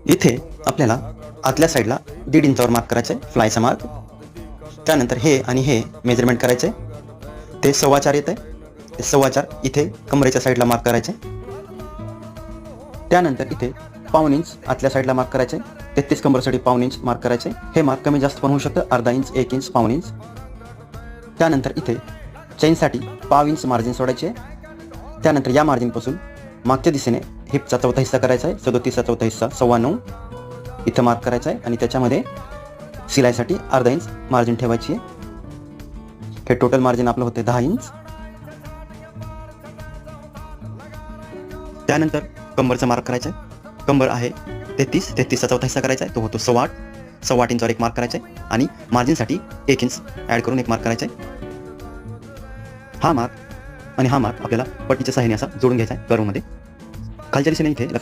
इथे आपल्याला आतल्या साईडला 1.5 इंचावर मार्क करायचं आहे, फ्लायचा मार्क. त्यानंतर हे आणि हे मेजरमेंट करायचे, ते 4.25 येतं आहे. ते 4.25 इथे कमरेच्या साईडला मार्क करायचे. त्यानंतर इथे 1.25 इंच आतल्या साईडला मार्क करायचे. 33 कंबरसाठी 1.25 इंच मार्क करायचे. हे मार्क कमी जास्त पण होऊ शकतं, अर्धा इंच, 1 इंच, 1.25 इंच. त्यानंतर इथे चेनसाठी 1/2 इंच मार्जिन सोडायचे. त्यानंतर या मार्जिनपासून मागच्या दिशेने हिपचा चौथा हिस्सा करायचा आहे, 37चा चौथा हिस्सा 9.25 इथं मार्क करायचा आहे आणि त्याच्यामध्ये शिलाईसाठी अर्धा इंच मार्जिन ठेवायची आहे. हे टोटल मार्जिन आपलं होते 10 इंच. त्यानंतर कंबरचा मार्क करायचा आहे. कंबर आहे 33चा चौथा हिस्सा करायचा आहे, तो होतो 8.25 इंचावर एक मार्क करायचा आहे आणि मार्जिनसाठी 1 इंच ॲड करून एक मार्क करायचा आहे. हा मार्क आणि हा मार्क आपल्याला पट्टीच्या सहाय्याने असा जोडून घ्यायचा आहे कर्वमध्ये. खालच्या दिशेने इथे